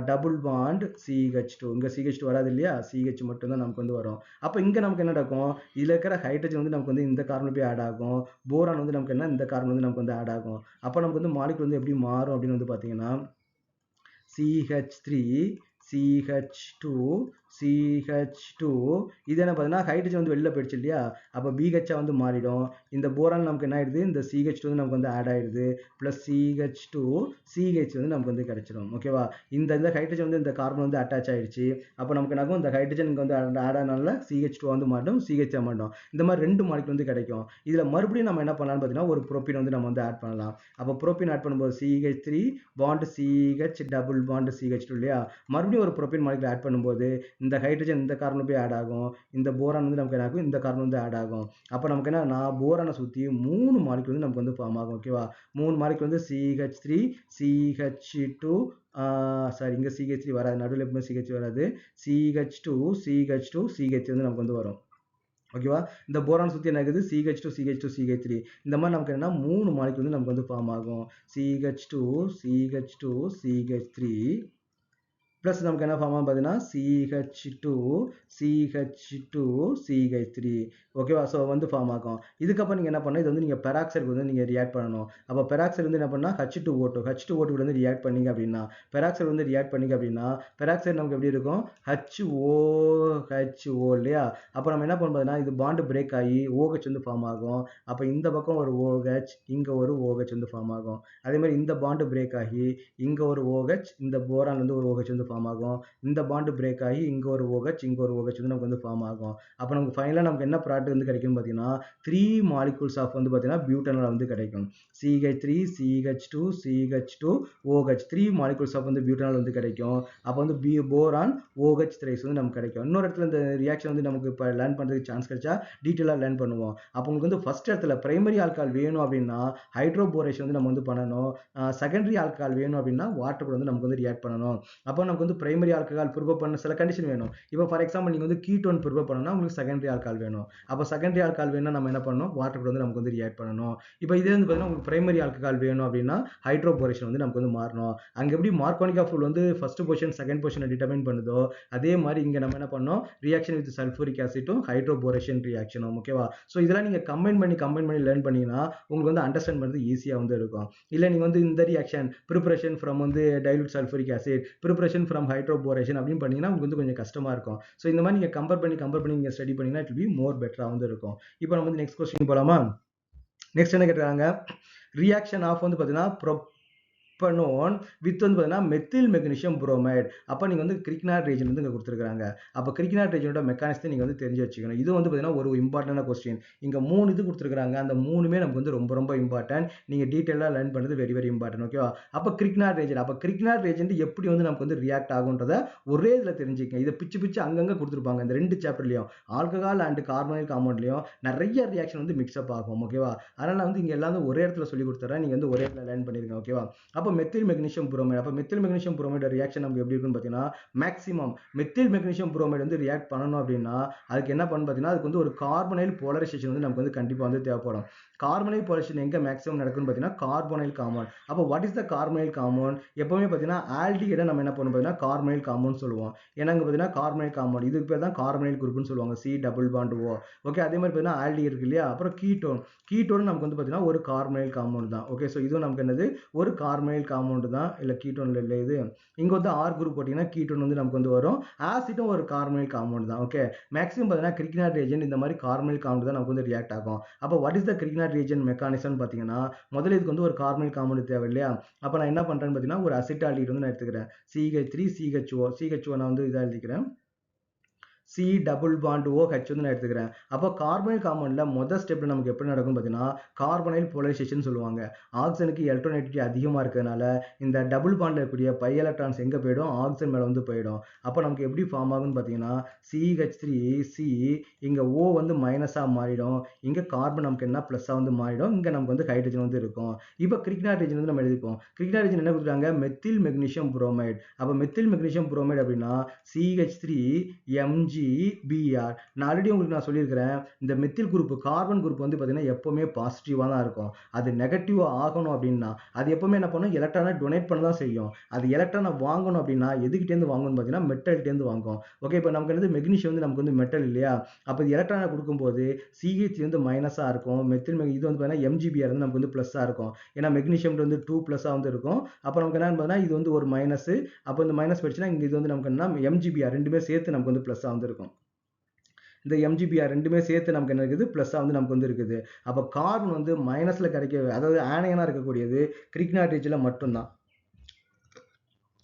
Speaker 1: double bond CH2. இங்கே CH2 வராது இல்லையா, CH மட்டும் தான் நமக்கு வந்து வரும். அப்போ இங்கே நமக்கு என்ன நடக்கும், இதில் இருக்கிற ஹைட்ரஜன் வந்து நமக்கு வந்து இந்த கார்பன் போய் ஆட் ஆகும், போரான் வந்து நமக்கு என்ன இந்த கார்பன் வந்து நமக்கு வந்து ஆட் ஆகும். அப்போ நமக்கு வந்து மாலிகுல் வந்து எப்படி மாறும் அப்படின்னு வந்து பார்த்தீங்கன்னா CH3 CH2 CH2 இது என்ன பார்த்தீங்கன்னா ஹைட்ரஜன் வந்து வெளில போயிடுச்சு இல்லையா, அப்போ BH வந்து மாறிடும். இந்த போரான் நமக்கு என்ன ஆயிடுது, இந்த CH2 வந்து நமக்கு வந்து ஆட் ஆயிடுது, பிளஸ் CH2 CH வந்து நமக்கு வந்து கிடைச்சிடும். ஓகேவா. இந்த ஹைட்ரஜன் வந்து இந்த கார்பன் வந்து அட்டாச் ஆயிடுச்சு. அப்போ நமக்கு என்ன இந்த ஹைட்ரஜன் வந்து ஆட் ஆனால CH2 வந்து மாட்டோம், CH மாட்டோம். இந்த மாதிரி ரெண்டு மாலிகுல் வந்து கிடைக்கும். இதில் மறுபடியும் நம்ம என்ன பண்ணலாம்னு பார்த்தீங்கன்னா ஒரு புரோப்பீன் வந்து நம்ம வந்து ஆட் பண்ணலாம். அப்போ புரோப்பீன் ஆட் பண்ணும்போது CH3 bond CH double bond CH2 இல்லையா, மறுபடியும் ஒரு புரோப்பீன் மாலிகுல் ஆட் பண்ணும்போது இந்த ஹைட்ரஜன் இந்த கார்பன் போய் ஆட் ஆகும், இந்த போரான் வந்து நமக்கு என்ன ஆகும், இந்த கார்பன் வந்து ஆட் ஆகும். அப்போ நமக்கு என்ன போரானை சுற்றி 3 மாலிகுல் வந்து நமக்கு வந்து ஃபார்ம் ஆகும். ஓகேவா. 3 மாலிகுல் வந்து CH3 CH2 சாரி இங்கே CH3 வராது, நடுவில் எப்பவுமே CH வராது, CH2 CH2 CH வந்து நமக்கு வந்து வரும். ஓகேவா. இந்த போரான் சுற்றி என்ன ஆகுது CH2 CH2 CH3 இந்த மாதிரி நமக்கு என்ன 3 மாலிகுல் வந்து நமக்கு வந்து ஃபார்ம் ஆகும். CH2 CH2 CH3 ப்ளஸ் நமக்கு என்ன ஃபார்ம் ஆகும் பார்த்தீங்கன்னா CH2 CH2 CH3. ஓகேவா. ஸோ வந்து ஃபார்ம் ஆகும். இதுக்கப்புறம் நீங்கள் என்ன பண்ணணும், இது வந்து நீங்கள் பெராக்சைடு வந்து நீங்கள் ரியாக்ட் பண்ணணும். அப்போ பெராக்சைடு வந்து என்ன பண்ணால் H2O2 கூட வந்து ரியாக்ட் பண்ணிங்க அப்படின்னா பெராக்சைடு வந்து ரியாக்ட் பண்ணிங்க அப்படின்னா பெராக்சைடு நமக்கு எப்படி இருக்கும் HO இல்லையா. அப்போ நம்ம என்ன பண்ணுறதுனா இது பாண்டு பிரேக் ஆகி OH வந்து ஃபார்ம் ஆகும். அப்போ இந்த பக்கம் ஒரு OH இங்கே ஒரு OH வந்து ஃபார்ம் ஆகும். அதே மாதிரி இந்த பாண்டு பிரேக் ஆகி இங்கே ஒரு OH, இந்த போரான் வந்து ஒரு OH வந்து ஃபார்ம் ஆகும். இந்த பாண்டு பிரேக் ஆகி இங்கே ஒரு OH இங்கே ஒரு OH வந்து நமக்கு வந்து ஃபார்ம் ஆகும். அப்போ நமக்கு ஃபைனலாக நமக்கு என்ன ப்ராடக்ட் வந்து கிடைக்கும் பார்த்தீங்கன்னா 3 மாலிகூல்ஸ் ஆஃப் வந்து பார்த்தீங்கன்னா பியூட்டனால் வந்து கிடைக்கும். CH3 CH2 CH2 OH 3 molecules of வந்து பியூட்டனால் வந்து கிடைக்கும். அப்போ வந்து போரான் OH த்ரைஸ் வந்து நமக்கு கிடைக்கும். இன்னொரு இடத்துல இந்த ரியாக்ஷன் வந்து நமக்கு இப்போ லேர்ன் பண்ணுறதுக்கு சான்ஸ் கிடைச்சா டீட்டெயிலாக லேர்ன் பண்ணுவோம். அப்போ உங்களுக்கு வந்து ஃபர்ஸ்ட் இடத்துல பிரைமரி ஆல்கஹால் வேணும் அப்படின்னா ஹைட்ரோபோரேஷன் வந்து நம்ம வந்து பண்ணணும். செகண்டரி ஆல்கஹால் வேணும் அப்படின்னா வாட்டர் கூட வந்து நமக்கு வந்து ரியாக்ட் பண்ணணும். அப்போ நம்ம நமக்கு வந்து பிரைமரி ஆல்கஹால் ப்ரிப்பேர் பண்ண சில கண்டிஷன் வேணும். இப்போ ஃபார் எக்ஸாம்பிள் நீங்க வந்து கீட்டோன் ப்ரிப்பேர் பண்ணணும்னா உங்களுக்கு செகண்டரி ஆல்கஹால் வேணும். அப்போ செகண்டரி ஆல்கஹால் வேணும்னா நம்ம என்ன பண்ணணும், வாட்டர் கூட வந்து நமக்கு வந்து ரியாக்ட் பண்ணணும். இப்போ இதே வந்து பார்த்தீங்கன்னா உங்களுக்கு பிரைமரி ஆல்கஹால் வேணும் அப்படின்னா ஹைட்ரோபோரேஷன் வந்து நமக்கு வந்து மாறணும். அங்க எப்படி மார்க்கோனிக் ஆஃப் ரூல் வந்து ஃபர்ஸ்ட் பொசிஷன் செகண்ட் பொசிஷனை டிட்டர்மைன் பண்ணுதோ அதே மாதிரி இங்க நம்ம என்ன பண்ணோம், ரியாக்ஷன் வித் சல்ஃபூரிக் ஆசிட்டும் ஹைட்ரோபோரேஷன் ரியாக்ஷனும். ஓகேவா? ஸோ இதெல்லாம் நீங்க கம்பைன் பண்ணி லேர்ன் பண்ணீங்கன்னா உங்களுக்கு வந்து அண்டர்ஸ்டாண்ட் பண்ணுறது ஈஸியாக வந்து இருக்கும். இல்லை நீங்கள் வந்து இந்த ரியாக்ஷன் ப்ரிப்பரேஷன் ஃப்ரம் வந்து dilute sulphuric acid, preparation from hydroboration அப்படின்னு பண்ணீங்கன்னா உங்களுக்கு வந்து கொஞ்சம் கஷ்டமா இருக்கும். ஸோ இந்த மாதிரி நீங்கள் கம்பேர் பண்ணி நீங்கள் ஸ்டடி பண்ணீங்கன்னா இட் வில் பி மோர் பெட்டராக வந்து இருக்கும். இப்போ நம்ம வந்து நெக்ஸ்ட் கொஸ்டின் போகலாமா? நெக்ஸ்ட் என்ன கேட்குறாங்க, ரியாக்ஷன் ஆஃப் வந்து பார்த்தீங்கன்னா ப்ரொப்பனோன் வித் வந்து பார்த்தீங்கன்னா மெத்தில் மெக்னீசியம் புரோமைடு. அப்போ நீங்கள் வந்து கிரிக்னாட் ரீஜன் வந்து இங்கே கொடுத்துருக்காங்க. அப்போ கிரிக்னாட் ரீஜனோட மெக்கானிசத்தை நீங்கள் வந்து தெரிஞ்சு வச்சுக்கணும். இது வந்து பார்த்தீங்கன்னா ஒரு இம்பார்ட்டன்டான கொஸ்டின். இங்கே 3 இது கொடுத்துருக்காங்க. அந்த 3மே நமக்கு வந்து ரொம்ப ரொம்ப இம்பார்ட்டன்ட். நீங்கள் டீட்டெயிலாக லேர்ன் பண்ணுறது வெரி வெரி இம்பார்ட்டன்ட். ஓகேவா? அப்போ கிரிக்னாட் ரீஜன், அப்போ கிரிக்னாட் ரீஜன் எப்படி வந்து நமக்கு வந்து ரியாக்ட் ஆகுன்றத ஒரே இதில் தெரிஞ்சுக்கங்க. இதை பிச்சு அங்கங்கே கொடுத்துருப்பாங்க. இந்த 2 சாப்டர்லையும் ஆல்கஹால் அண்ட் கார்பனைல் காம்பவுண்ட்லையும் நிறைய ரியாக்ஷன் வந்து மிக்ஸ்அப் ஆகும். ஓகேவா? அதனால வந்து இங்கே எல்லாம் ஒரே இடத்துல சொல்லி கொடுத்துறேன். நீங்கள் வந்து ஒரே இடத்துல லேர்ன் பண்ணிருங்க. ஓகேவா? அப்போ மெத்தில் மெக்னீசியம் புரோமைடு, அப்போ மெத்தில் மெக்னீசியம் புரோமைடு ரியாக்ஷன் நமக்கு எப்படி இருக்குன்னு பார்த்தீங்கன்னா மேக்ஸிமம் மெத்தில் மெக்னீசியம் புரோமைடு வந்து ரியாக்ட் பண்ணணும் அப்படின்னா அதுக்கு என்ன பண்ணணும் பார்த்தீங்கன்னா அதுக்கு வந்து ஒரு கார்பனைல் போலரைசேஷன் வந்து நமக்கு வந்து கண்டிப்பாக வந்து தேவைப்படும். கார்பனைல் போலரைசேஷன் எங்கே மேக்ஸிமம் நடக்குன்னு பார்த்தீங்கன்னா கார்பனைல் காம்பவுண்ட். அப்போ what is the carbonyl compound? எப்பவுமே பார்த்தீங்கன்னா ஆல்டிஹைடை நம்ம என்ன பண்ணணும் பார்த்தீங்கன்னா கார்பனைல் காம்பவுண்ட் சொல்லுவோம். ஏன்னா இங்கே பார்த்தீங்கன்னா கார்பனைல் காம்பவுண்ட் இதுக்கு பேர் தான் கார்பனைல் குரூப்னு சொல்லுவாங்க. C double bond O. Okay, அதே மாதிரி பார்த்தீங்கன்னா ஆல்டிஹைட் இருக்கு இல்லையா, அப்புறம் கீட்டோன் நமக்கு வந்து பார்த்தீங்கன்னா ஒரு கார்பனைல் காம்பவுண்ட் தான். ஓகே, ஸோ இதுவும் நமக்கு என்னது ஒரு கார்பனைல் காம்பவுண்ட் தான். இல்லை கீட்டோன்ல இல்லை இது. இங்கே வந்து R குரூப் போட்டிங்கன்னா கீட்டோன் வந்து நமக்கு வந்து வரும். ஆசிட்டும் ஒரு கார்பனைல் காம்பவுண்ட் தான். ஓகே, மேக்ஸிமம் பார்த்தீங்கன்னா கிரிக்னாட் ரீஜன் இந்த மாதிரி கார்பனைல் காம்பவுண்ட் தான் நமக்கு வந்து ரியாக்ட் ஆகும். அப்போ what is the Grignard region mechanism பார்த்தீங்கன்னா முதல்ல இதுக்கு வந்து ஒரு கார்பனைல் காம்பவுண்ட் தேவை இல்லையா. அப்போ நான் என்ன பண்ணுறேன்னு பார்த்தீங்கன்னா ஒரு அசிட்டால்டிஹைட் வந்து நான் எடுத்துக்கிறேன். CH3 CHO நான் வந்து இதாக எழுதிக்கிறேன். C டபுள் பாண்ட் OH வந்து நான் எடுத்துக்கிறேன். அப்போ கார்பனைல் காம்பவுண்ட்ல முதல் ஸ்டெப்ல நமக்கு எப்படி நடக்கும்னு பார்த்தீங்கன்னா கார்பனைல் போலரைசேஷன் சொல்லுவாங்க. ஆக்சிஜனுக்கு எலக்ட்ரோநெகட்டிவிட்டி அதிகமாக இருக்கிறதுனால இந்த டபுள் பாண்ட்ல இருக்கக்கூடிய பை எலக்ட்ரான்ஸ் எங்கே போயிடும், ஆக்சிஜன் மேலே வந்து போயிடும். அப்போ நமக்கு எப்படி ஃபார்ம் ஆகும்னு பார்த்தீங்கன்னா CH3C இங்கே O வந்து மைனஸாக மாறிடும். இங்கே கார்பன் நமக்கு என்ன ப்ளஸ்ஸாக வந்து மாறிடும். இங்கே நமக்கு வந்து ஹைட்ரஜன் வந்து இருக்கும். இப்போ கிரிக்னாட் ரீஜன் வந்து நம்ம எழுதிப்போம். கிரிக்னாட் ரீஜன் என்ன கொடுக்குறாங்க, மெத்தில் மெக்னீசியம் புரோமைடு. அப்போ மெத்தில் மெக்னீசியம் புரோமைடு அப்படின்னா CH3Mg BR. நான் ஆல்ரெடி உங்களுக்கு நான் சொல்லியிருக்கிறேன், இந்த மெத்தில் குரூப் கார்பன் குரூப் வந்து பார்த்தீங்கன்னா எப்பவுமே பாசிட்டிவாக தான் இருக்கும். அது நெகட்டிவாக ஆகணும் அப்படின்னா அது எப்பவுமே என்ன பண்ணும், எலக்ட்ரானை டொனேட் பண்ண தான் செய்யும். அது எலக்ட்ரானை வாங்கணும் அப்படின்னா எதுக்கிட்டேருந்து வாங்கணும்னு பார்த்தீங்கன்னா மெட்டல்கிட்டேருந்து வாங்கும். ஓகே, இப்போ நமக்கு வந்து மெக்னீஷியம் வந்து நமக்கு வந்து மெட்டல் இல்லையா, அப்போ இது எலக்ட்ரானை கொடுக்கும்போது CH வந்து மைனஸாக இருக்கும். இது வந்து பார்த்தீங்கன்னா MgBr வந்து நமக்கு வந்து ப்ளஸ்ஸாக இருக்கும். ஏன்னா மெக்னீஷியம் வந்து 2 ப்ளஸ்ஸாக வந்து இருக்கும். அப்போ நமக்கு என்ன பார்த்தீங்கன்னா இது வந்து ஒரு மைனஸ். அப்போ இந்த மைனஸ் போயிடுச்சுன்னா இங்கே இது வந்து நமக்கு என்ன MgBr ரெண்டுமே சேர்த்து நமக்கு வந்து ப்ளஸ்ஸாக வந்து இருக்கும். இந்த MgBr ரெண்டுமே சேர்த்து நமக்கு என்ன இருக்குது, ப்ளஸ்ஸாக வந்து நமக்கு வந்து இருக்குது. அப்போ கார்பன் வந்து மைனஸில் கிடைக்க, அதாவது ஆனையனாக இருக்கக்கூடியது கிரிக்னாட் ரீஜனில் மட்டும்தான்.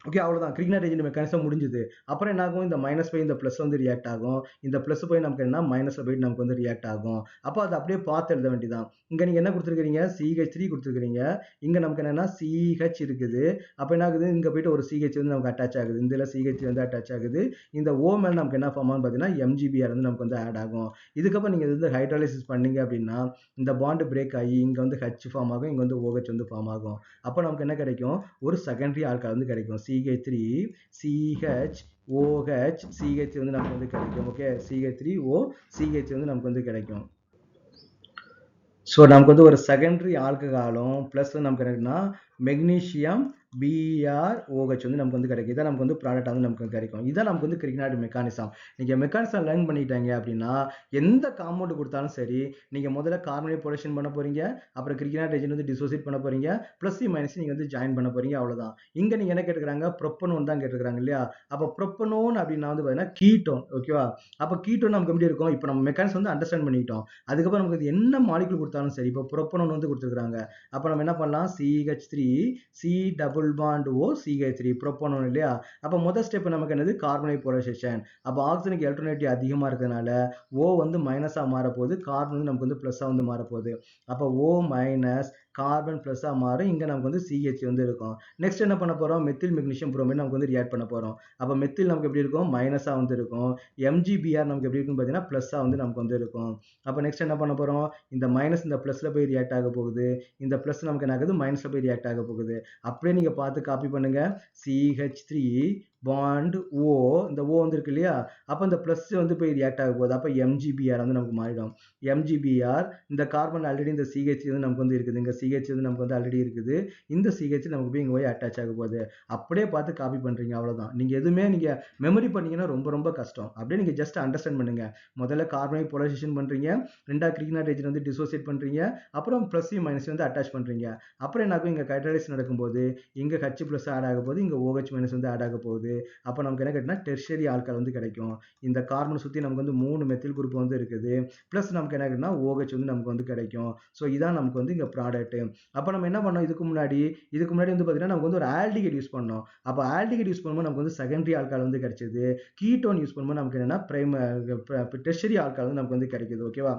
Speaker 1: ஓகே, அவ்வளோதான். கிரிக்னாட் ரீஜன் மெக்கானிசம் முடிஞ்சுது. அப்புறம் என்ன ஆகும், இந்த மைனஸ் போய் இந்த ப்ளஸ் வந்து ரியாக்ட் ஆகும். இந்த ப்ளஸ் போய் நமக்கு என்ன மைனஸில் போயிட்டு நமக்கு வந்து ரியாக்ட் ஆகும். அப்போ அதை அப்படியே பார்த்து எழுத வேண்டியதான். இங்கே நீங்கள் என்ன கொடுத்துருக்கீங்க, CH3 கொடுத்துருக்கீங்க. இங்கே நமக்கு என்னென்னா CH இருக்குது. அப்போ என்ன ஆகுது, இங்கே போயிட்டு ஒரு CH வந்து நமக்கு அட்டாச் ஆகுது. இந்த CH வந்து அட்டாச் ஆகுது. இந்த O மேலே நமக்கு என்ன ஃபார்ம் ஆகும் பார்த்தீங்கன்னா MgBr வந்து நமக்கு வந்து ஆட் ஆகும். இதுக்கப்புறம் நீங்கள் வந்து ஹைட்ராலிசிஸ் பண்ணீங்க அப்படின்னா இந்த பாண்டு பிரேக் ஆகி இங்கே வந்து H ஃபார்ம் ஆகும், இங்கே வந்து OH வந்து ஃபார்ம் ஆகும். அப்போ நமக்கு என்ன கிடைக்கும், ஒரு செகண்டரி ஆல்கஹால் வந்து கிடைக்கும். CH3 CH OH CH வந்து நமக்கு வந்து கிடைக்கும். ஓகே, CH3O CH வந்து நமக்கு வந்து கிடைக்கும். ஸோ நமக்கு வந்து ஒரு செகண்டரி ஆல்கஹாலும் ப்ளஸ் நமக்கு என்னன்னா மெக்னீஷியம் BrOH வந்து நமக்கு வந்து கிடைக்கும். இதான் நமக்கு வந்து ப்ராடக்டாக வந்து நமக்கு கிடைக்கும். இதான் நமக்கு வந்து கிரிக்னாட் மெக்கானிசம். நீங்கள் மெக்கானிசம் லேர்ன் பண்ணிட்டாங்க அப்படின்னா எந்த காம்பவுண்ட் கொடுத்தாலும் சரி, நீங்கள் முதல்ல கார்பனைல் போலேஷன் பண்ண போறீங்க, அப்புறம் கிரிக்னாட் ரீஜன் வந்து டிசோசியேட் பண்ண போறீங்க, ப்ளஸ் மைனஸ் நீங்கள் வந்து ஜாயின் பண்ண போறீங்க, அவ்வளோதான். இங்கே நீங்கள் என்ன கேட்டுக்கிறாங்க, ப்ரொப்பனோன் தான் கேட்டுக்கிறாங்க இல்லையா. அப்போ ப்ரொப்பனோன் அப்படின்னா வந்து பார்த்தீங்கன்னா கீட்டோன். ஓகேவா, அப்போ கீட்டோன் நமக்கு எப்படி இருக்கும், இப்போ நம்ம மெக்கானிசம் வந்து அண்டர்ஸ்டாண்ட் பண்ணிட்டோம். அதுக்கப்புறம் நமக்கு என்ன மாலிகுல் கொடுத்தாலும் சரி, இப்போ ப்ரொப்பனோன் வந்து கொடுத்துருக்காங்க. அப்போ நம்ம என்ன பண்ணலாம், CH3 C double bond O CH3 ப்ரோப்பனோன் இல்லையா. அப்போ முதல் ஸ்டெப் நமக்கு என்னது, கார்பனைல் போலரைசேஷன். அப்போ ஆக்சிஜனுக்கு எலக்ட்ரோநெகட்டிவிட்டி அதிகமாக இருக்கிறதுனால O வந்து மைனஸாக மாறப்போகுது, கார்பன் வந்து நமக்கு வந்து ப்ளஸ்ஸாக வந்து மாறப்போகுது. அப்போ O மைனஸ் கார்பன் ப்ளஸ்ஸாக மாறும். இங்கே நமக்கு வந்து CH வந்து இருக்கும். நெக்ஸ்ட் என்ன பண்ண போகிறோம், மெத்தில் மெக்னீஷியம் புரோமைடு நமக்கு வந்து ரியாக்ட் பண்ண போகிறோம். அப்போ மெத்தில் நமக்கு எப்படி இருக்கும், மைனஸாக வந்து இருக்கும். MgBr நமக்கு எப்படி இருக்குன்னு பார்த்தீங்கன்னா ப்ளஸ்ஸாக வந்து நமக்கு வந்து இருக்கும். அப்போ நெக்ஸ்ட் என்ன பண்ண போகிறோம், இந்த மைனஸ் இந்த ப்ளஸில் போய் ரியாக்ட் ஆக போகுது, இந்த ப்ளஸ் நமக்கு என்ன ஆகுது மைனஸில் போய் ரியாக்ட் ஆக போகுது. அப்படியே நீங்கள் பார்த்து காப்பி பண்ணுங்க. CH3 பாண்ட் ஓ, இந்த ஓ வந்து இருக்கு இல்லையா, அப்போ இந்த ப்ளஸ் வந்து போய் ரியாக்ட் ஆக போகுது. அப்போ எம்ஜிபிஆர் வந்து நமக்கு மாறிடும். எம்ஜிபிஆர், இந்த கார்பன் ஆல்ரெடி இந்த சிஹெச் வந்து நமக்கு வந்து இருக்குது, இங்கே சிஹெச் வந்து நமக்கு வந்து ஆல்ரெடி இருக்குது, இந்த சிஹெச் நமக்கு போய் இங்கே போய் அட்டாச் ஆக போகுது. அப்படியே பார்த்து காப்பி பண்ணுறீங்க, அவ்வளோதான். நீங்கள் எதுவுமே நீங்கள் மெமரி பண்ணீங்கன்னா ரொம்ப ரொம்ப கஷ்டம். அப்படியே நீங்கள் ஜஸ்ட் அண்டர்ஸ்டாண்ட் பண்ணுங்க. முதல்ல கார்பனை போலரைசேஷன் பண்ணுறீங்க, ரெண்டாவது கிரிக்னாட் ரீஜன் வந்து டிசோசியேட் பண்ணுறீங்க, அப்புறம் ப்ளஸ் மைனஸ் வந்து அட்டாச் பண்ணுறீங்க. அப்புறம் என்ன ஆகும், இங்கே கைட்ரலைஸ் நடக்கும்போது இங்கே ஹச் ப்ளஸ் ஆட் ஆக போகுது, இங்கே OH மைனஸ் வந்து ஆட் ஆக போகுது. அப்போ நமக்கு என்ன கிடைக்குன்னா டெர்ஷரி ஆல்கஹால் வந்து கிடைக்கும். இந்த கார்பனை சுற்றி நமக்கு வந்து 3 மெத்தில் குரூப் வந்து இருக்குது, ப்ளஸ் நமக்கு என்ன கிடைக்குன்னா OH வந்து நமக்கு வந்து கிடைக்கும். ஸோ இதான் நமக்கு வந்து இங்கே ப்ராடக்ட். அப்போ நம்ம என்ன பண்ணோம், இதுக்கு முன்னாடி வந்து பார்த்தீங்கன்னா நமக்கு வந்து ஒரு ஆல்டிகைட் யூஸ் பண்ணோம். அப்போ ஆல்டிகைட் யூஸ் பண்ணும்போது நமக்கு வந்து செகண்டரி ஆல்கஹால் வந்து கிடைச்சது. கீட்டோன் யூஸ் பண்ணும்போது நமக்கு என்னன்னா டெர்ஷரி ஆல்கஹால் வந்து நமக்கு வந்து கிடைக்குது. ஓகேவா?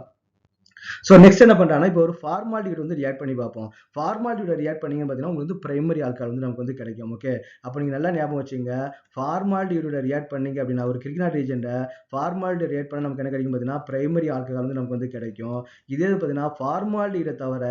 Speaker 1: ஸோ நெக்ஸ்ட் என்ன பண்ணுறாங்கன்னா, இப்போ ஒரு ஃபார்மாலிட்டியோட வந்து ரியாக்ட் பண்ணி பார்ப்போம். ஃபார்மாலிட்டியோட ரியாக்ட் பண்ணீங்கன்னு பார்த்தீங்கன்னா உங்களுக்கு வந்து பிரைமரி ஆல்கஹால் வந்து நமக்கு வந்து கிடைக்கும். ஓகே, அப்போ நீங்கள் நல்லா ஞாபகம் வச்சுங்க. ஃபார்மாலிட்டியோட ரியாக்ட் பண்ணீங்க அப்படின்னா ஒரு கிரிக்னாட் ரீஜெண்டை ஃபார்மாலிட்டி ரியாக்ட் பண்ண நமக்கு என்ன கிடைக்கும் பார்த்தீங்கன்னா பிரைமரி ஆல்கஹால் வந்து நமக்கு வந்து கிடைக்கும். இதே பார்த்தீங்கன்னா ஃபார்மாலிட்டியை தவிர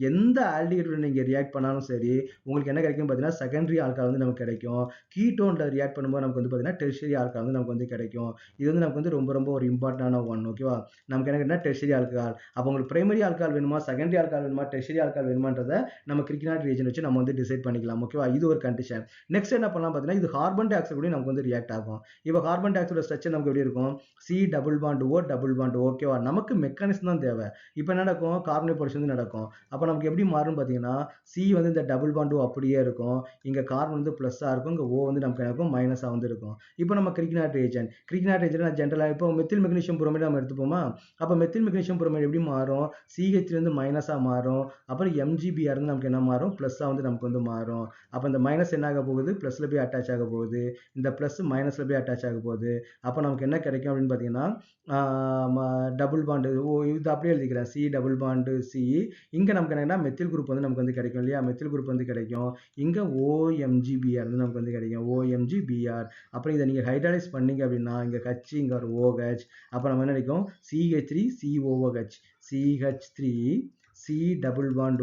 Speaker 1: எந்த ஆல்டிகைடோட நீங்கள் ரியாக்ட் பண்ணாலும் சரி உங்களுக்கு என்ன கிடைக்கும் பார்த்தீங்கன்னா செகண்டரி ஆல்கஹால் வந்து நமக்கு கிடைக்கும். கீட்டோனில் ரியாக்ட் பண்ணும்போது நமக்கு வந்து பார்த்தீங்கன்னா டெர்ஷரி ஆல்கஹால் வந்து நமக்கு வந்து கிடைக்கும். இது வந்து நமக்கு வந்து ரொம்ப ரொம்ப ஒரு இம்பார்ட்டன்டான ஒன். ஓகேவா? நமக்கு என்ன கிடைக்குன்னா டெர்ஷரி ஆல்கஹால். அப்போ உங்களுக்கு பிரைமரி ஆல்கஹால் வேணுமா, செகண்டரி ஆல்கஹால் வேணுமா, டெர்ஷரி ஆல்கஹால் வேணுமான்றதை நம்ம கிரிக்னாட் ரீஜன் வச்சு நம்ம வந்து டிசைட் பண்ணிக்கலாம். ஓகேவா? இது ஒரு கண்டிஷன். நெக்ஸ்ட் என்ன பண்ணலாம் பார்த்தீங்கன்னா, இது கார்பன் டை ஆக்சைடு கூட நமக்கு வந்து ரியாக்ட் ஆகும். இப்போ கார்பன் டை ஆக்சைடு ஸ்ட்ரக்சர் நமக்கு எப்படி இருக்கும், C double bond O double bond. ஓகேவா? நமக்கு மெக்கானிசம் தான் தேவை. இப்போ என்ன நடக்கும், கார்பன் பொருஷன் வந்து நடக்கும். அப்போ நமக்கு எப்படி மாறும் பார்த்தீங்கன்னா, சி வந்து இந்த டபுள் பாண்ட் ஓ அப்படியே இருக்கும், இங்கே கார்பன் வந்து ப்ளஸ்ஸாக இருக்கும், இங்கே ஓ வந்து நமக்கு இருக்கும் மைனஸாக வந்து இருக்கும். இப்போ நம்ம கிரிக்னாட் ரீஜன் நான் ஜென்ரலாக இப்போ மெத்தில் மெக்னீசியம் புரோமைடு நம்ம எடுத்துப்போமா, அப்போ மெத்தில் மெக்னீசியம் புரோமைடு எப்படி மாறும், சிஹெச் வந்து மைனஸாக மாறும், அப்புறம் எம்ஜிபிஆர் வந்து நமக்கு என்ன மாறும், ப்ளஸ்ஸாக வந்து நமக்கு வந்து மாறும். அப்போ இந்த மைனஸ் என்ன ஆக போகுது, ப்ளஸில் போய் அட்டாச் ஆக போகுது, இந்த ப்ளஸ் மைனஸில் போய் அட்டாச் ஆக போகுது. அப்போ நமக்கு என்ன கிடைக்கும் அப்படின்னு பார்த்தீங்கன்னா டபுள் பாண்டு ஓ, இது அப்படியே எழுதிக்கிறேன், சி டபுள் பாண்டு சி. இங்கே நமக்கு என்னன்னா மெத்தில் குரூப் வந்து நமக்கு வந்து கிடைக்கும் இல்லையா, மெத்தில் குரூப் வந்து கிடைக்கும். இங்கே ஓஎம்ஜிபிஆர் வந்து நமக்கு வந்து கிடைக்கும், ஓஎம்ஜிபிஆர். அப்புறம் இதை நீங்கள் ஹைட்ரலைஸ் பண்ணீங்க அப்படின்னா இங்கே ஹச், இங்கே ஒரு OH, அப்போ நம்ம என்ன கிடைக்கும், CH3 COOH, CH3 C double bond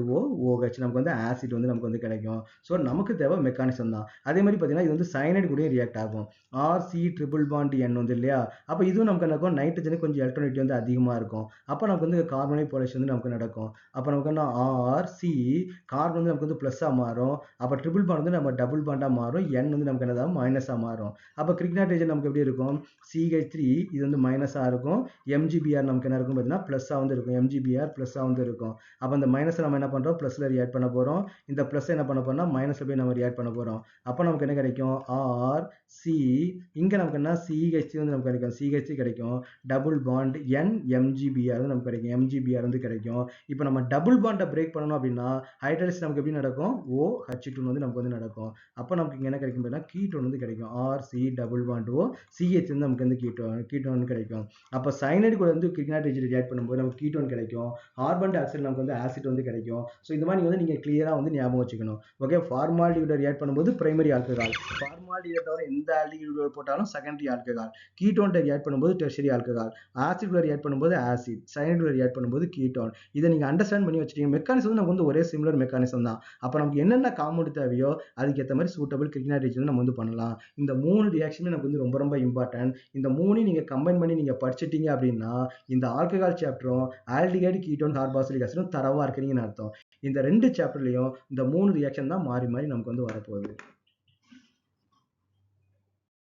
Speaker 1: OH நமக்கு வந்து ஆசிட் வந்து நமக்கு வந்து கிடைக்கும். ஸோ நமக்கு தேவை மெக்கானிசம் தான். அதே மாதிரி பார்த்தீங்கன்னா இது வந்து சயனைடு கூட ரியாக்ட் ஆகும். RC ட்ரிபிள் பாண்ட் N வந்து இல்லையா, அப்போ இதுவும் நமக்கு நடக்கும். நைட்ரஜனுக்கு கொஞ்சம் எலக்ட்ரானிட்டி வந்து அதிகமாக இருக்கும். அப்போ நமக்கு வந்து கார்பனேட் போலேஷன் வந்து நமக்கு நடக்கும். அப்போ நமக்கு என்ன RC கார்பன் வந்து நமக்கு வந்து ப்ளஸ்ஸாக மாறும், அப்போ ட்ரிபிள் பாண்ட் வந்து நம்ம டபுள் பாண்டாக மாறும், N வந்து நமக்கு என்னதான் மைனஸாக மாறும். அப்போ கிரிக்னாட் ரீஜன் நமக்கு எப்படி இருக்கும், CH3 இது வந்து மைனஸாக இருக்கும், எம்ஜிபிஆர் நமக்கு என்ன இருக்கும் பார்த்தீங்கன்னா ப்ளஸ்ஸாக வந்து இருக்கும், எம்ஜிபிஆர் ப்ளஸ்ஸாக வந்து இருக்கும். அப்போ இந்த மைனஸை நம்ம என்ன பண்ணுறோம், ப்ளஸில் ரியாக்ட் பண்ண போகிறோம், இந்த ப்ளஸ் என்ன பண்ண போகிறோம்னா மைனஸில் போய் நம்ம ரியாக்ட் பண்ண போகிறோம். அப்போ நமக்கு என்ன கிடைக்கும், RC, இங்கே நமக்கு என்ன CH வந்து நமக்கு கிடைக்கும், CH கிடைக்கும், டபுள் பாண்ட் N MGBR வந்து நமக்கு கிடைக்கும், MGBR வந்து கிடைக்கும். இப்போ நம்ம டபுள் பாண்டை பிரேக் பண்ணணும் அப்படின்னா ஹைட்ரலைஸ் நமக்கு எப்படி நடக்கும், OH2 வந்து நமக்கு வந்து நடக்கும். அப்போ நமக்கு இங்கே என்ன கிடைக்கும் பார்த்தீங்கன்னா கீட்டோன் வந்து கிடைக்கும், RC டபுள் பாண்ட் CH வந்து நமக்கு வந்து கீட்டோன் கிடைக்கும். அப்போ சைனைடு கூட வந்து கிரிக்னாட் ரீஜன் ரியாக்ட் பண்ணும்போது நமக்கு கீட்டோன் கிடைக்கும், கார்பன் டை ஆக்சைடு நமக்கு வந்து ஆசிட் வந்து கிடைக்கும். ஸோ இந்த மாதிரி வந்து நீங்கள் கிளியராக வந்து ஞாபகம் வச்சுக்கணும். ஓகே, ஃபார்மாலிட்டியோட ரியாக்ட் பண்ணும்போது பிரைமரி ஆல்கஹால், ஃபார்மாலிட்டியை தவிர எந்த ஆல்டிகைடு போட்டாலும் செகண்டரி ஆல்கஹால், கீட்டோன்ட்ட ரியாக்ட் பண்ணும்போது டெர்ஷரி ஆல்கஹால், ஆசிட் ரியாக்ட் பண்ணும்போது ஆசிட், சைனைடு ரியாக்ட் பண்ணும்போது கீட்டோன். இதை நீங்கள் அண்டர்ஸ்டாண்ட் பண்ணி வச்சுட்டீங்க. மெக்கானிசம் வந்து நமக்கு வந்து ஒரே சிமிலர் மெக்கானிசம் தான். அப்போ நமக்கு என்னென்ன காம்பவுண்ட் தேவையோ அதுக்கேற்ற மாதிரி சூட்டபிள் கிரிக்னாட் ரீஜன் நம்ம வந்து பண்ணலாம். இந்த 3 ரியாக்ஷனுமே நமக்கு வந்து ரொம்ப ரொம்ப இம்பார்ட்டன்ட். இந்த 3 நீங்கள் கம்பைன் பண்ணி நீங்கள் படிச்சிட்டீங்க அப்படின்னா இந்த ஆல்கஹால் சாப்டரும் ஆல்டிகைடு கீட்டோன் கார்பாக்சிலிக் ஆசிடும் தரவா இருக்கிறீங்கன்னு அர்த்தம். இந்த 2 சாப்டர்லையும் இந்த 3 ரியாக்ஷன் தான் மாறி மாறி நமக்கு வந்து வரப்போகுது.